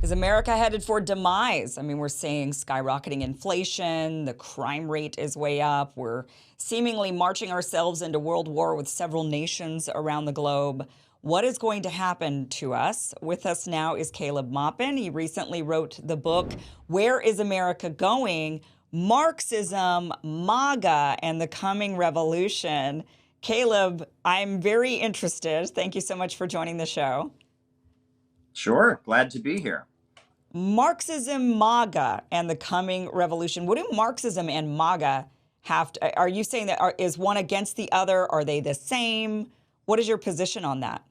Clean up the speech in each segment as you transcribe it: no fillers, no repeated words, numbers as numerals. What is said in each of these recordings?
Is America headed for demise? I mean, we're seeing skyrocketing inflation, the crime rate is way up. We're seemingly marching ourselves into world war with several nations around the globe. What is going to happen to us? With us now is Caleb Maupin. He recently wrote the book, Where is America Going? Marxism, MAGA, and the Coming Revolution. Caleb, I'm very interested. Thank you so much for joining the show. Sure, glad to be here. Marxism, MAGA, and the coming revolution. What do Marxism and MAGA have to, are you saying that is one against the other? Are they the same? What is your position on that?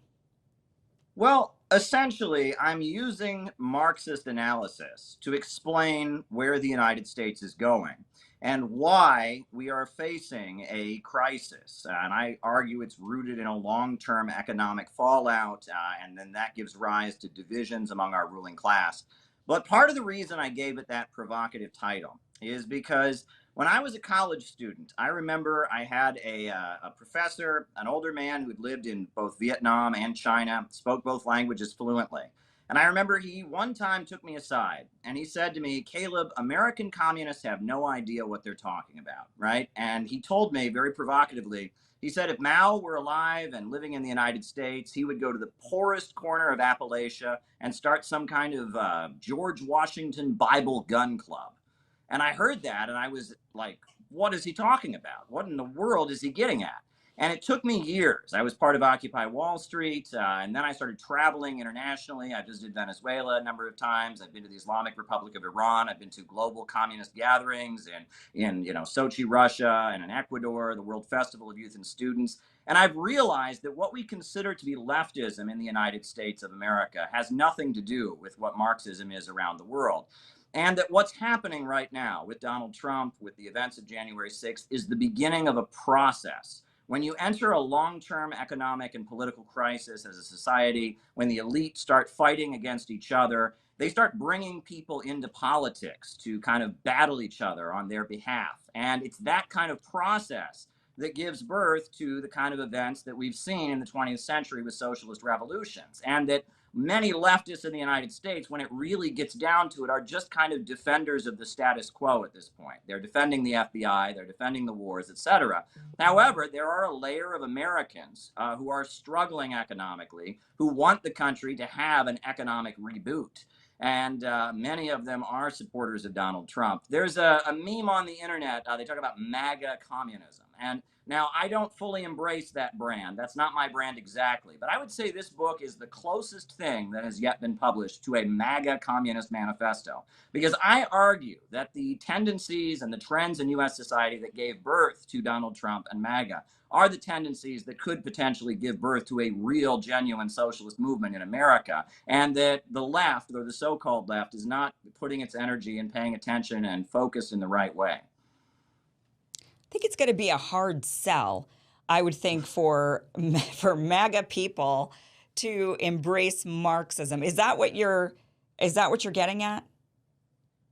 Well, essentially, I'm using Marxist analysis to explain where the United States is going and why we are facing a crisis. And I argue it's rooted in a long term economic fallout, and then that gives rise to divisions among our ruling class. But part of the reason I gave it that provocative title is because when I was a college student, I remember I had a professor, an older man who had lived in both Vietnam and China, spoke both languages fluently. And I remember he one time took me aside and he said to me, Caleb, American communists have no idea what they're talking about, right? And he told me very provocatively, he said if Mao were alive and living in the United States, he would go to the poorest corner of Appalachia and start some kind of George Washington Bible gun club. And I heard that and I was like, what is he talking about? What in the world is he getting at? And it took me years. I was part of Occupy Wall Street, and then I started traveling internationally. I visited Venezuela a number of times. I've been to the Islamic Republic of Iran. I've been to global communist gatherings in Sochi, Russia, and in Ecuador, the World Festival of Youth and Students. And I've realized that what we consider to be leftism in the United States of America has nothing to do with what Marxism is around the world. And that what's happening right now with Donald Trump, with the events of January 6th, is the beginning of a process. When you enter a long term economic and political crisis as a society, when the elite start fighting against each other, they start bringing people into politics to kind of battle each other on their behalf. And it's that kind of process that gives birth to the kind of events that we've seen in the 20th century with socialist revolutions. And that many leftists in the United States, when it really gets down to it, are just kind of defenders of the status quo at this point. They're defending the FBI, they're defending the wars, etc. However, there are a layer of Americans who are struggling economically, who want the country to have an economic reboot. And many of them are supporters of Donald Trump. There's a meme on the internet. They talk about MAGA communism. And now, I don't fully embrace that brand. That's not my brand exactly. But I would say this book is the closest thing that has yet been published to a MAGA communist manifesto. Because I argue that the tendencies and the trends in U.S. society that gave birth to Donald Trump and MAGA are the tendencies that could potentially give birth to a real, genuine socialist movement in America. And that the left, or the so called left, is not putting its energy and paying attention and focus in the right way. I think it's going to be a hard sell, I would think, for for MAGA people to embrace Marxism. Is that what you're getting at?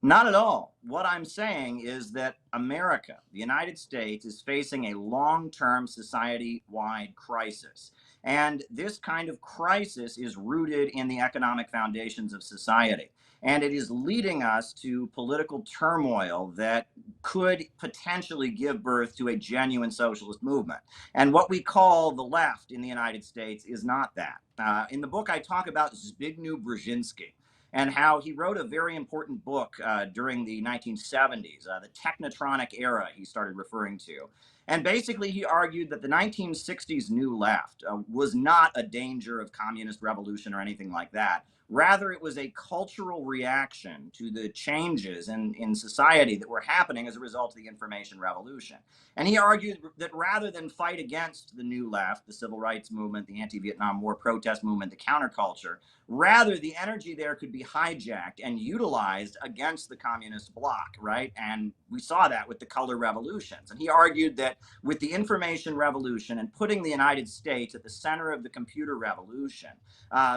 Not at all. What I'm saying is that America, the United States, is facing a long term society wide crisis. And this kind of crisis is rooted in the economic foundations of society. And it is leading us to political turmoil that could potentially give birth to a genuine socialist movement. And what we call the left in the United States is not that. In the book, I talk about Zbigniew Brzezinski and how he wrote a very important book during the 1970s, the technotronic era he started referring to. And basically, he argued that the 1960s New Left was not a danger of communist revolution or anything like that. Rather, it was a cultural reaction to the changes in society that were happening as a result of the information revolution. And he argued that rather than fight against the New Left, the civil rights movement, the anti Vietnam War protest movement, the counterculture, rather, the energy there could be hijacked and utilized against the communist bloc, right? And we saw that with the color revolutions. And he argued that that with the information revolution and putting the United States at the center of the computer revolution,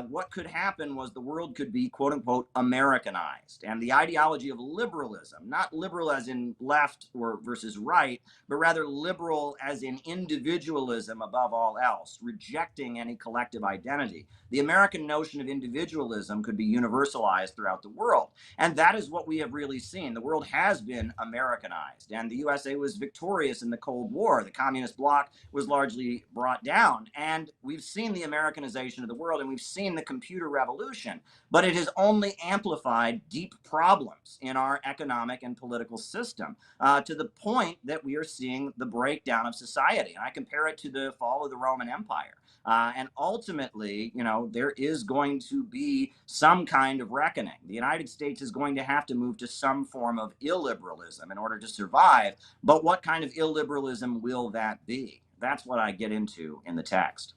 what could happen was the world could be, quote unquote, Americanized. And the ideology of liberalism, not liberal as in left or versus right, but rather liberal as in individualism above all else, rejecting any collective identity. The American notion of individualism could be universalized throughout the world. And that is what we have really seen. The world has been Americanized, and the USA was victorious in the Cold War. The communist bloc was largely brought down, and we've seen the Americanization of the world, and we've seen the computer revolution, but it has only amplified deep problems in our economic and political system, to the point that we are seeing the breakdown of society. And I compare it to the fall of the Roman Empire. And ultimately, there is going to be some kind of reckoning. The United States is going to have to move to some form of illiberalism in order to survive. But what kind of illiberalism will that be? That's what I get into in the text.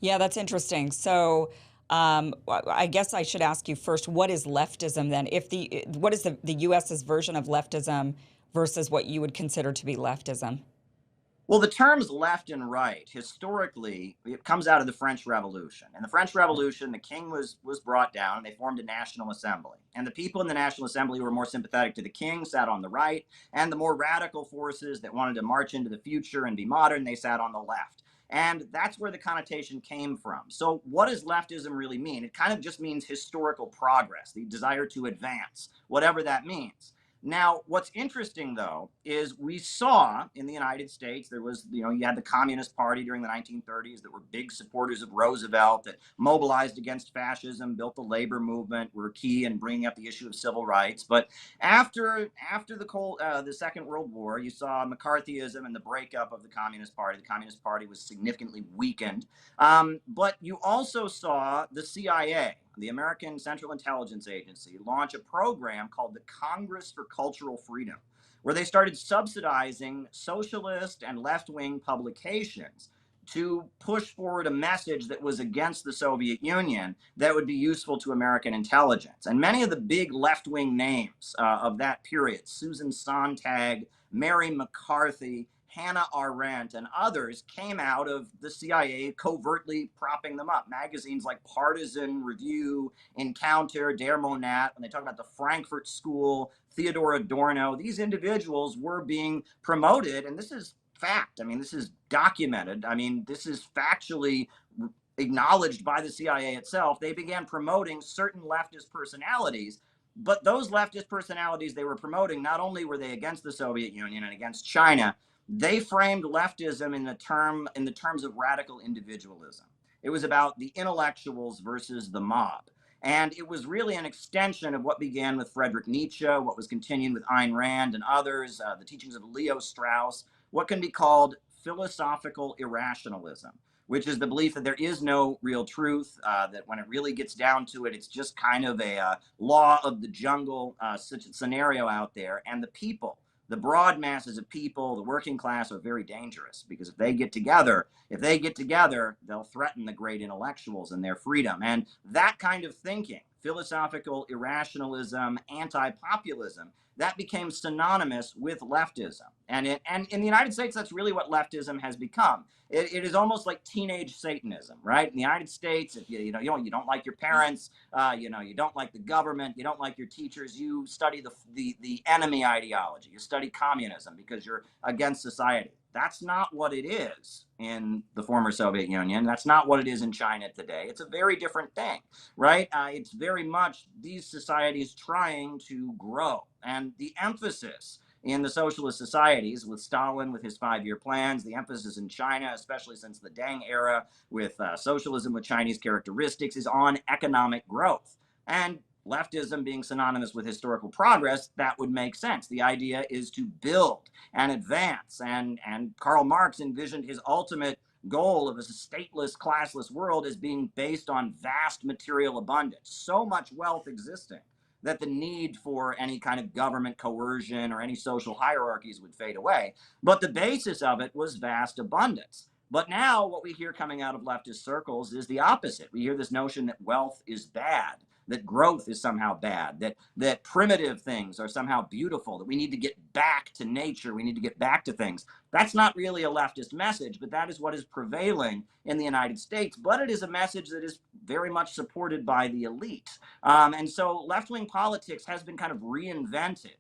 Yeah, that's interesting. So I guess I should ask you first, what is leftism then? What is the US's version of leftism versus what you would consider to be leftism? Well, the terms left and right, historically, it comes out of the French Revolution. In the French Revolution, the king was brought down, and they formed a National Assembly. And the people in the National Assembly who were more sympathetic to the king sat on the right, and the more radical forces that wanted to march into the future and be modern, they sat on the left. And that's where the connotation came from. So what does leftism really mean? It kind of just means historical progress, the desire to advance, whatever that means. Now, what's interesting, though, is we saw in the United States, there was, you had the Communist Party during the 1930s that were big supporters of Roosevelt, that mobilized against fascism, built the labor movement, were key in bringing up the issue of civil rights. But after the Second World War, you saw McCarthyism and the breakup of the Communist Party. The Communist Party was significantly weakened. But you also saw the CIA, the American Central Intelligence Agency, launch a program called the Congress for Cultural Freedom, where they started subsidizing socialist and left-wing publications to push forward a message that was against the Soviet Union that would be useful to American intelligence. And many of the big left-wing names of that period, Susan Sontag, Mary McCarthy, Hannah Arendt, and others, came out of the CIA covertly propping them up. Magazines like Partisan, Review, Encounter, Der Monat, when they talk about the Frankfurt School, Theodor Adorno, these individuals were being promoted, and this is fact. I mean, this is documented. I mean, this is factually acknowledged by the CIA itself. They began promoting certain leftist personalities. But those leftist personalities they were promoting, not only were they against the Soviet Union and against China, they framed leftism in the terms of radical individualism. It was about the intellectuals versus the mob. And it was really an extension of what began with Friedrich Nietzsche, what was continued with Ayn Rand and others, the teachings of Leo Strauss, what can be called philosophical irrationalism, which is the belief that there is no real truth, that when it really gets down to it, it's just kind of a law of the jungle scenario out there. And the people, the broad masses of people, the working class, are very dangerous, because if they get together, they'll threaten the great intellectuals and their freedom. And that kind of thinking, philosophical irrationalism, anti-populism, that became synonymous with leftism. And in the United States, that's really what leftism has become. It is almost like teenage Satanism, right? In the United States, if you don't like your parents, you don't like the government, you don't like your teachers, you study the enemy ideology. You study communism because you're against society. That's not what it is in the former Soviet Union. That's not what it is in China today. It's a very different thing, right? It's very much these societies trying to grow. And the emphasis in the socialist societies, with Stalin, with his 5-year plans, the emphasis in China, especially since the Deng era, with socialism with Chinese characteristics, is on economic growth. And leftism being synonymous with historical progress, that would make sense. The idea is to build and advance. And Karl Marx envisioned his ultimate goal of a stateless, classless world as being based on vast material abundance, so much wealth existing that the need for any kind of government coercion or any social hierarchies would fade away. But the basis of it was vast abundance. But now what we hear coming out of leftist circles is the opposite. We hear this notion that wealth is bad, that growth is somehow bad, that primitive things are somehow beautiful, that we need to get back to nature, we need to get back to things. That's not really a leftist message, but that is what is prevailing in the United States. But it is a message that is very much supported by the elite. And so left-wing politics has been kind of reinvented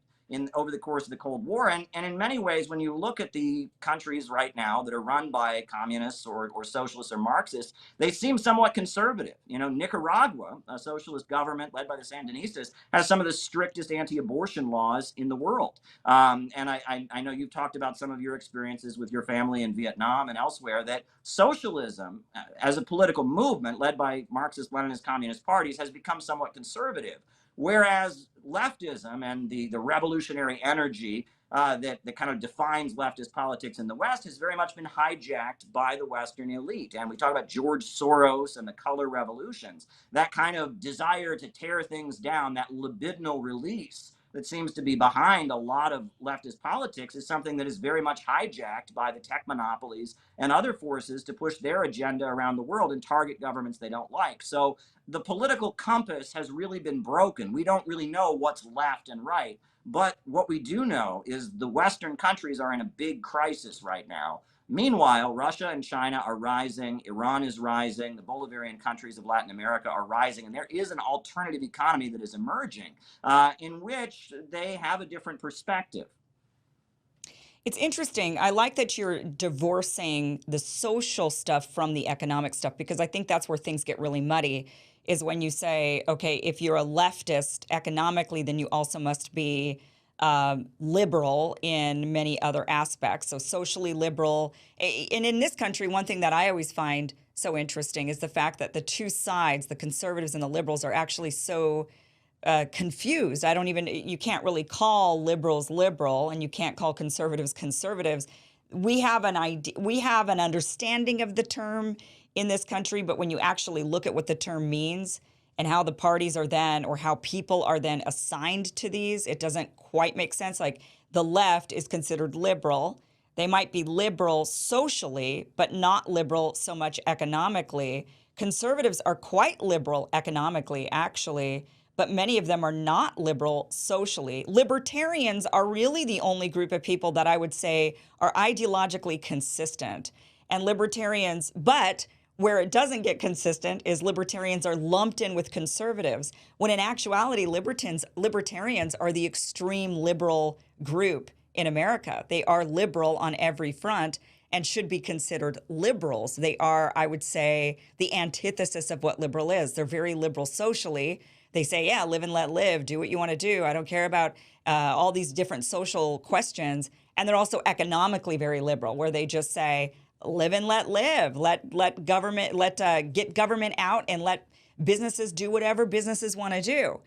over the course of the Cold War. And in many ways, when you look at the countries right now that are run by communists or socialists or Marxists, they seem somewhat conservative. You know, Nicaragua, a socialist government led by the Sandinistas, has some of the strictest anti-abortion laws in the world. And I know you've talked about some of your experiences with your family in Vietnam and elsewhere, that socialism as a political movement led by Marxist, Leninist, communist parties has become somewhat conservative. Whereas leftism and the revolutionary energy that kind of defines leftist politics in the West has very much been hijacked by the Western elite. And we talk about George Soros and the color revolutions, that kind of desire to tear things down, that libidinal release that seems to be behind a lot of leftist politics is something that is very much hijacked by the tech monopolies and other forces to push their agenda around the world and target governments they don't like. So the political compass has really been broken. We don't really know what's left and right. But what we do know is the Western countries are in a big crisis right now. Meanwhile, Russia and China are rising, Iran is rising, the Bolivarian countries of Latin America are rising, and there is an alternative economy that is emerging in which they have a different perspective. It's interesting. I like that you're divorcing the social stuff from the economic stuff, because I think that's where things get really muddy, is when you say, okay, if you're a leftist economically, then you also must be liberal in many other aspects. So socially liberal. And in this country, one thing that I always find so interesting is the fact that the two sides, the conservatives and the liberals, are actually so confused. You can't really call liberals liberal, and you can't call conservatives conservatives. We have an idea, we have an understanding of the term in this country, but when you actually look at what the term means and how the parties are then, or how people are then assigned to these, it doesn't quite make sense. Like, the left is considered liberal. They might be liberal socially, but not liberal so much economically. Conservatives are quite liberal economically, actually, but many of them are not liberal socially. Libertarians are really the only group of people that I would say are ideologically consistent. And libertarians, but where it doesn't get consistent is libertarians are lumped in with conservatives, when in actuality, libertarians are the extreme liberal group in America. They are liberal on every front and should be considered liberals. They are, I would say, the antithesis of what liberal is. They're very liberal socially. They say, yeah, live and let live, do what you want to do. I don't care about all these different social questions. And they're also economically very liberal, where they just say, live and let live, let government, get government out and let businesses do whatever businesses want to do.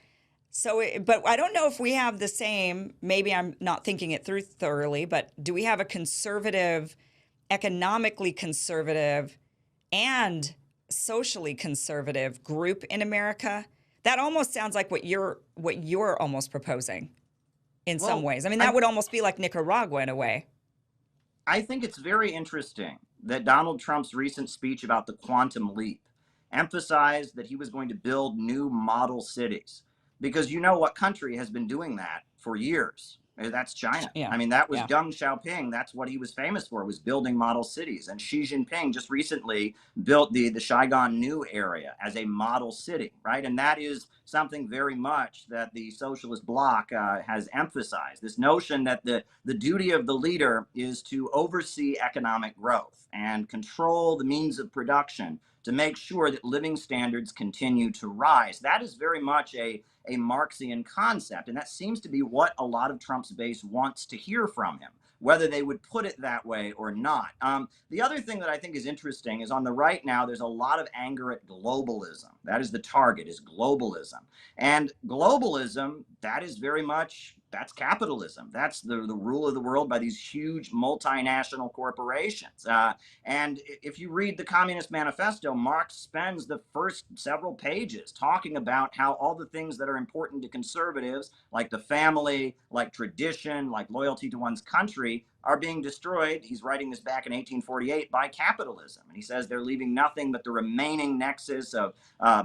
So, but I don't know if we have the same, maybe I'm not thinking it through thoroughly, but do we have a conservative, economically conservative, and socially conservative group in America? That almost sounds like what you're almost proposing in some ways. I mean, that would almost be like Nicaragua in a way. I think it's very interesting that Donald Trump's recent speech about the quantum leap emphasized that he was going to build new model cities, because you know what country has been doing that for years? That's China. Yeah. I mean, that was Yeah. Deng Xiaoping. That's what he was famous for, was building model cities. And Xi Jinping just recently built the Saigon New area as a model city, right? And that is something very much that the socialist bloc has emphasized, this notion that the duty of the leader is to oversee economic growth and control the means of production to make sure that living standards continue to rise. That is very much a Marxian concept. And that seems to be what a lot of Trump's base wants to hear from him, whether they would put it that way or not. The other thing that I think is interesting is on the right now, there's a lot of anger at globalism. That is the target, is globalism. And globalism, that is very much, that's capitalism. That's the rule of the world by these huge multinational corporations. And if you read the Communist Manifesto, Marx spends the first several pages talking about how all the things that are important to conservatives, like the family, like tradition, like loyalty to one's country, are being destroyed. He's writing this back in 1848 by capitalism. And he says they're leaving nothing but the remaining nexus of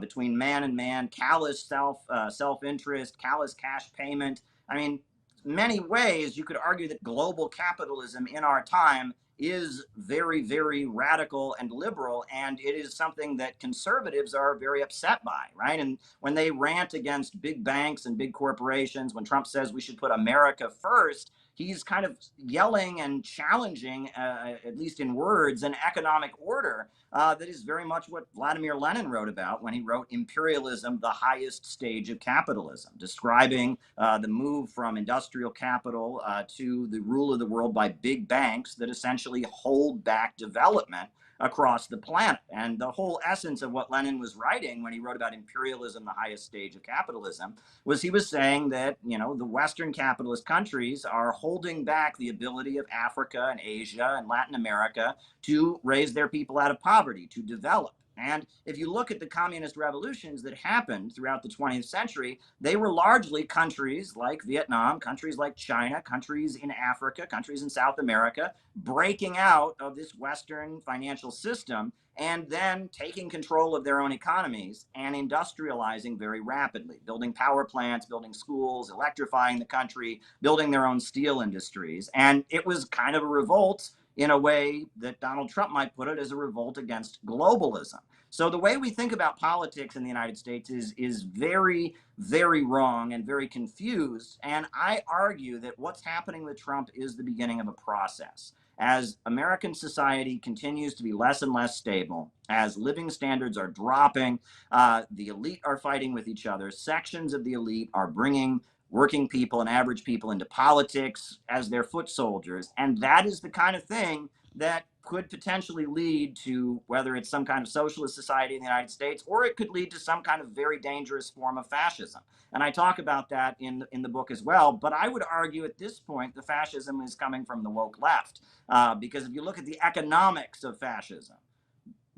between man and man, callous self-interest, callous cash payment. I mean, many ways you could argue that global capitalism in our time is very, very radical and liberal, and it is something that conservatives are very upset by, right? And when they rant against big banks and big corporations, when Trump says we should put America first, he's kind of yelling and challenging, at least in words, an economic order that is very much what Vladimir Lenin wrote about when he wrote Imperialism, the Highest Stage of Capitalism, describing the move from industrial capital to the rule of the world by big banks that essentially hold back development across the planet. And the whole essence of what Lenin was writing when he wrote about imperialism, the highest stage of capitalism, was he was saying that, the Western capitalist countries are holding back the ability of Africa and Asia and Latin America to raise their people out of poverty, to develop. And if you look at the communist revolutions that happened throughout the 20th century, they were largely countries like Vietnam, countries like China, countries in Africa, countries in South America, breaking out of this Western financial system and then taking control of their own economies and industrializing very rapidly, building power plants, building schools, electrifying the country, building their own steel industries. And it was kind of a revolt in a way that Donald Trump might put it, as a revolt against globalism. So the way we think about politics in the United States is very, very wrong and very confused. And I argue that what's happening with Trump is the beginning of a process. As American society continues to be less and less stable, as living standards are dropping, the elite are fighting with each other, sections of the elite are bringing working people and average people into politics as their foot soldiers. And that is the kind of thing that could potentially lead to, whether it's some kind of socialist society in the United States, or it could lead to some kind of very dangerous form of fascism. And I talk about that in the book as well. But I would argue at this point, the fascism is coming from the woke left. Because if you look at the economics of fascism,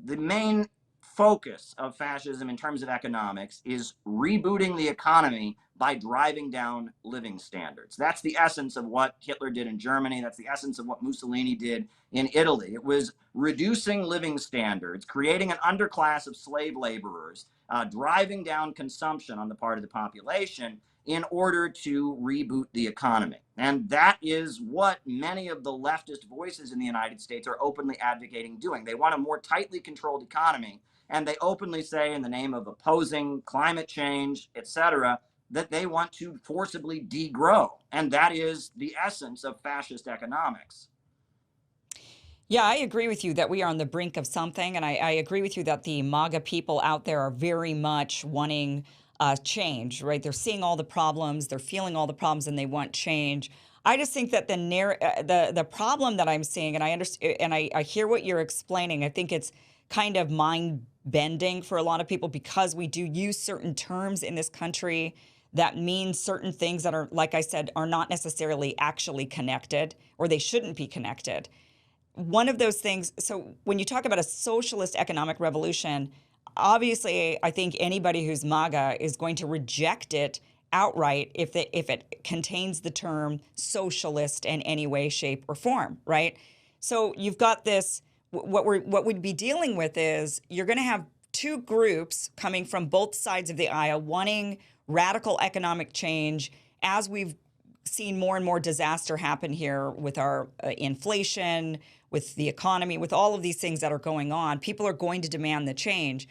the main focus of fascism in terms of economics is rebooting the economy by driving down living standards. That's the essence of what Hitler did in Germany. That's the essence of what Mussolini did in Italy. It was reducing living standards, creating an underclass of slave laborers, driving down consumption on the part of the population in order to reboot the economy. And that is what many of the leftist voices in the United States are openly advocating doing. They want a more tightly controlled economy, and they openly say, in the name of opposing climate change, etc., that they want to forcibly degrow. And that is the essence of fascist economics. Yeah, I agree with you that we are on the brink of something. And I agree with you that the MAGA people out there are very much wanting change, right? They're seeing all the problems, they're feeling all the problems, and they want change. I just think that the problem that I'm seeing, and I understand, and I hear what you're explaining. I think it's kind of mind bending for a lot of people because we do use certain terms in this country that mean certain things that are, like I said, are not necessarily actually connected, or they shouldn't be connected. One of those things, so when you talk about a socialist economic revolution, obviously I think anybody who's MAGA is going to reject it outright if it contains the term socialist in any way, shape, or form, right? So you've got this, what we'd be dealing with is you're going to have two groups coming from both sides of the aisle wanting radical economic change, as we've seen more and more disaster happen here with our inflation, with the economy, with all of these things that are going on. People are going to demand the change.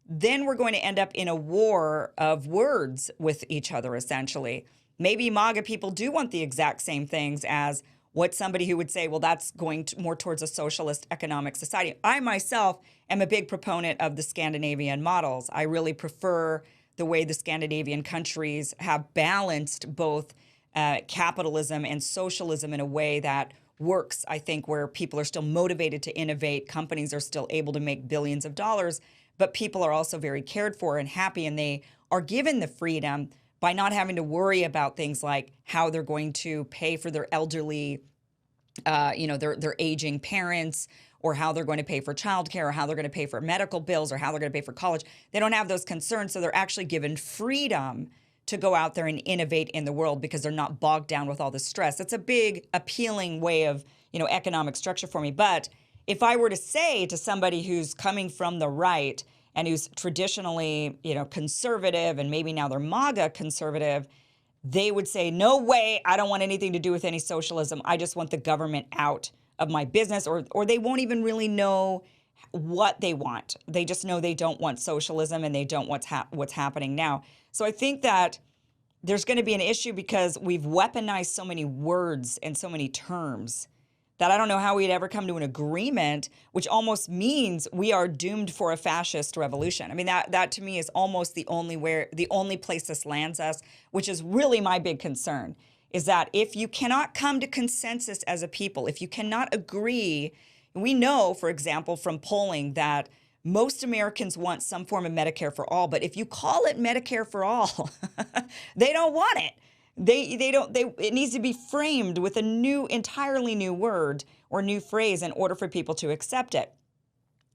Then we're going to end up in a war of words with each other, essentially. Maybe MAGA people do want the exact same things as what somebody who would say, well, that's going more towards a socialist economic society. I myself am a big proponent of the Scandinavian models. I really prefer the way the Scandinavian countries have balanced both capitalism and socialism in a way that works, I think, where people are still motivated to innovate, companies are still able to make billions of dollars, but people are also very cared for and happy, and they are given the freedom by not having to worry about things like how they're going to pay for their elderly, their aging parents, or how they're going to pay for childcare, or how they're going to pay for medical bills, or how they're going to pay for college. They don't have those concerns, so they're actually given freedom to go out there and innovate in the world because they're not bogged down with all the stress. It's a big, appealing way of, economic structure for me. But if I were to say to somebody who's coming from the right and who's traditionally, conservative, and maybe now they're MAGA conservative, they would say, no way, I don't want anything to do with any socialism. I just want the government out of my business, or they won't even really know what they want. They just know they don't want socialism and they don't want what's happening now. So I think that there's going to be an issue because we've weaponized so many words and so many terms that I don't know how we'd ever come to an agreement, which almost means we are doomed for a fascist revolution. I mean, that to me is almost the only place this lands us, which is really my big concern, is that if you cannot come to consensus as a people, if you cannot agree, we know, for example, from polling that most Americans want some form of Medicare for all, but if you call it Medicare for all, they don't want it. It needs to be framed with a entirely new word or new phrase in order for people to accept it.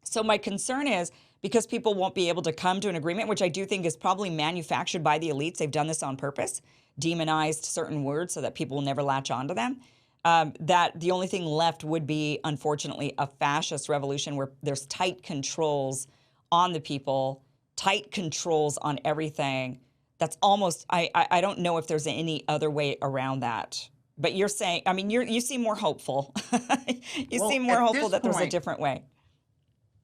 So my concern is because people won't be able to come to an agreement, which I do think is probably manufactured by the elites. They've done this on purpose, demonized certain words so that people will never latch onto them. That the only thing left would be, unfortunately, a fascist revolution where there's tight controls on the people, tight controls on everything. That's almost, I don't know if there's any other way around that. But you're saying, I mean, you seem more hopeful. You Well, seem more at hopeful this that there's a point, different way.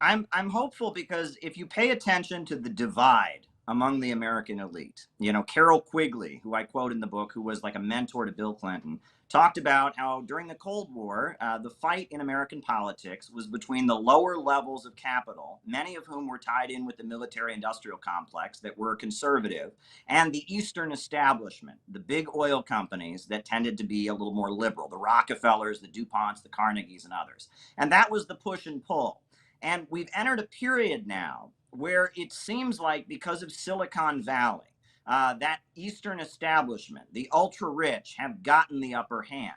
I'm hopeful because if you pay attention to the divide among the American elite, Carol Quigley, who I quote in the book, who was like a mentor to Bill Clinton, talked about how during the Cold War, the fight in American politics was between the lower levels of capital, many of whom were tied in with the military-industrial complex that were conservative, and the Eastern establishment, the big oil companies that tended to be a little more liberal, the Rockefellers, the DuPonts, the Carnegies, and others. And that was the push and pull. And we've entered a period now where it seems like because of Silicon Valley, that Eastern establishment, the ultra rich, have gotten the upper hand.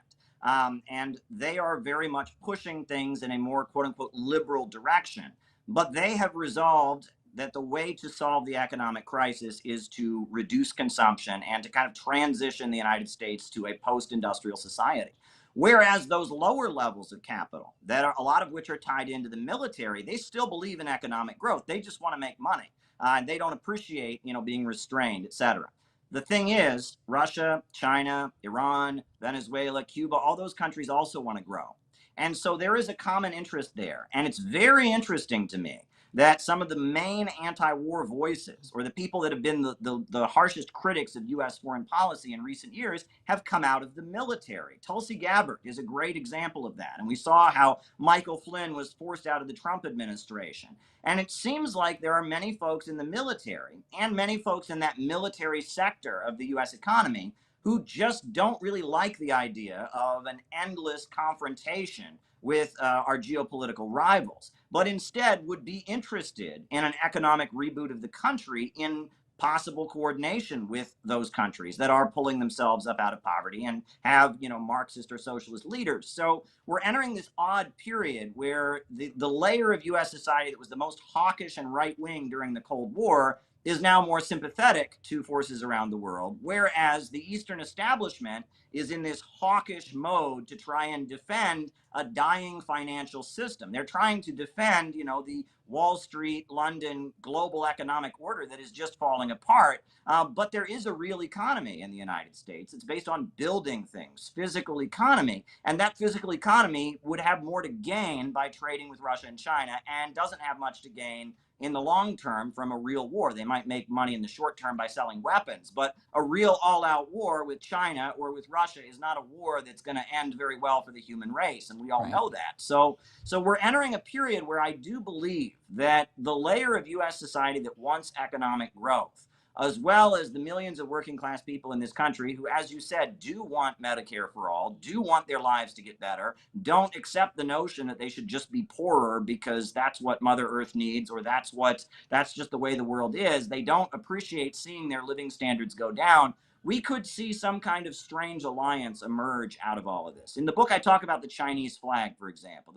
And they are very much pushing things in a more quote unquote liberal direction. But they have resolved that the way to solve the economic crisis is to reduce consumption and to kind of transition the United States to a post industrial society. Whereas those lower levels of capital, that are a lot of which are tied into the military, they still believe in economic growth. They just want to make money. And they don't appreciate, being restrained, et cetera. The thing is, Russia, China, Iran, Venezuela, Cuba, all those countries also want to grow. And so there is a common interest there. And it's very interesting to me that some of the main anti-war voices, or the people that have been the harshest critics of U.S. foreign policy in recent years, have come out of the military. Tulsi Gabbard is a great example of that. And we saw how Michael Flynn was forced out of the Trump administration. And it seems like there are many folks in the military and many folks in that military sector of the U.S. economy who just don't really like the idea of an endless confrontation with our geopolitical rivals, but instead would be interested in an economic reboot of the country in possible coordination with those countries that are pulling themselves up out of poverty and have, Marxist or socialist leaders. So we're entering this odd period where the layer of U.S. society that was the most hawkish and right-wing during the Cold War is now more sympathetic to forces around the world, whereas the Eastern establishment is in this hawkish mode to try and defend a dying financial system. They're trying to defend, the Wall Street, London, global economic order that is just falling apart. But there is a real economy in the United States. It's based on building things, physical economy. And that physical economy would have more to gain by trading with Russia and China and doesn't have much to gain in the long term from a real war. They might make money in the short term by selling weapons, but a real all-out war with China or with Russia is not a war that's going to end very well for the human race, and we all know that. So we're entering a period where I do believe that the layer of U.S. society that wants economic growth, as well as the millions of working class people in this country who, as you said, do want Medicare for all, do want their lives to get better, don't accept the notion that they should just be poorer because that's what Mother Earth needs, or that's just the way the world is. They don't appreciate seeing their living standards go down. we could see some kind of strange alliance emerge out of all of this. In the book, I talk about the Chinese flag, for example.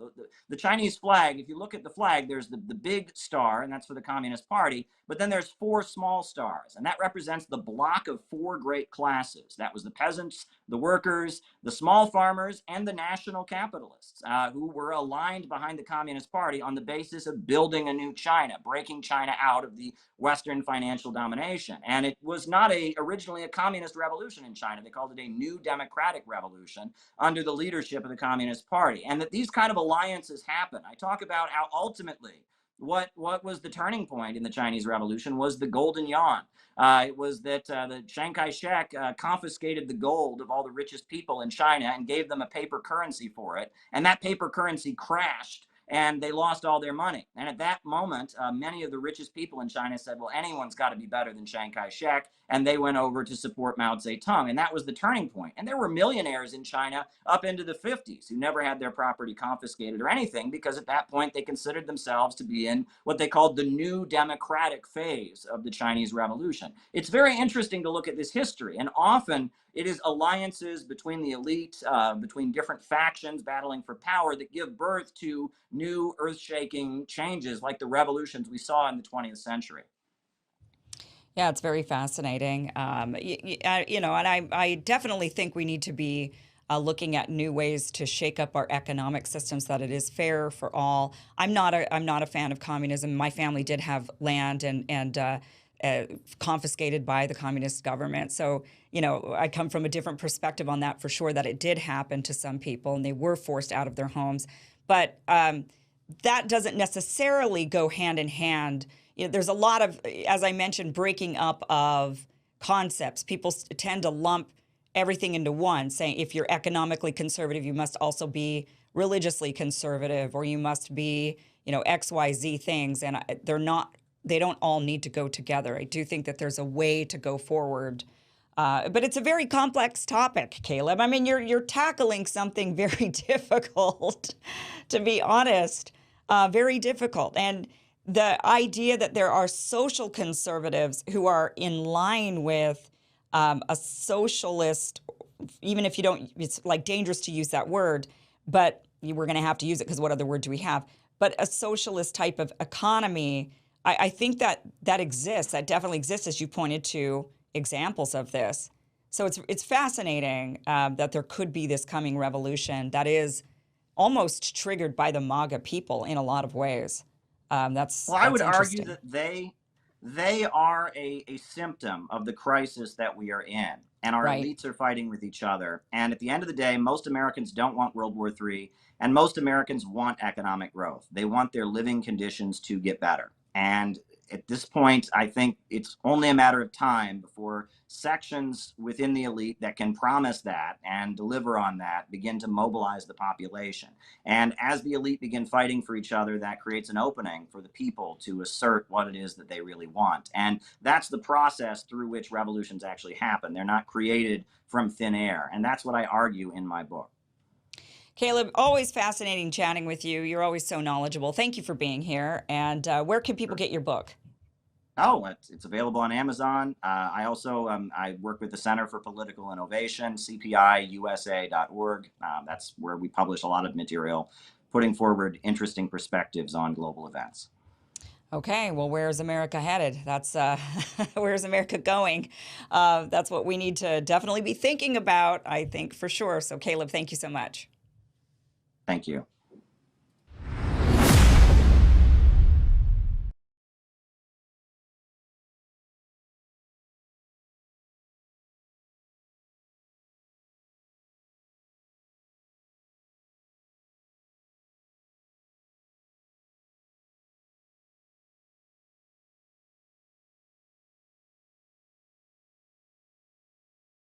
The Chinese flag, if you look at the flag, there's the big star, and that's for the Communist Party, but then there's 4 small stars, and that represents the block of 4 great classes. That was the peasants, the workers, the small farmers, and the national capitalists, who were aligned behind the Communist Party on the basis of building a new China, breaking China out of the Western financial domination. And it was not originally a communist revolution in China. They called it a new democratic revolution under the leadership of the Communist Party. And that these kind of alliances happen. I talk about how ultimately what was the turning point in the Chinese Revolution was the Golden Yuan. It was that the Chiang Kai-shek confiscated the gold of all the richest people in China and gave them a paper currency for it. And that paper currency crashed, and they lost all their money. And at that moment, many of the richest people in China said, well, anyone's got to be better than Chiang Kai-shek, and they went over to support Mao Zedong. And that was the turning point. And there were millionaires in China up into the 50s who never had their property confiscated or anything, because at that point they considered themselves to be in what they called the new democratic phase of the Chinese Revolution. It's very interesting to look at this history, and often it is alliances between the elite, between different factions battling for power, that give birth to new earth-shaking changes like the revolutions we saw in the 20th century. Yeah, it's very fascinating. And I definitely think we need to be looking at new ways to shake up our economic systems so that it is fair for all. I'm not a fan of communism. My family did have land and confiscated by the communist government. So, I come from a different perspective on that for sure, that it did happen to some people and they were forced out of their homes. But that doesn't necessarily go hand in hand. There's a lot of, as I mentioned, breaking up of concepts. People tend to lump everything into one, saying if you're economically conservative, you must also be religiously conservative, or you must be, XYZ things. And they don't all need to go together. I do think that there's a way to go forward. But it's a very complex topic, Caleb. I mean, you're tackling something very difficult, to be honest, very difficult. And the idea that there are social conservatives who are in line with a socialist, even if you don't, it's like dangerous to use that word, but we're going to have to use it because what other word do we have? But a socialist type of economy, I think that exists. That definitely exists, as you pointed to examples of this. So it's fascinating that there could be this coming revolution that is almost triggered by the MAGA people in a lot of ways. That's I would argue interesting. that they are a symptom of the crisis that we are in, and our Right. elites are fighting with each other. And at the end of the day, most Americans don't want World War III, and most Americans want economic growth. They want their living conditions to get better. And at this point, I think it's only a matter of time before sections within the elite that can promise that and deliver on that begin to mobilize the population. And as the elite begin fighting for each other, that creates an opening for the people to assert what it is that they really want. And that's the process through which revolutions actually happen. They're not created from thin air. And that's what I argue in my book. Caleb, always fascinating chatting with you. You're always so knowledgeable. Thank you for being here. And where can people get your book? Oh, it's available on Amazon. I also I work with the Center for Political Innovation, cpiusa.org. That's where we publish a lot of material, putting forward interesting perspectives on global events. Okay, well, where's America headed? That's where's America going? That's what we need to definitely be thinking about, I think, for sure. So, Caleb, thank you so much. Thank you.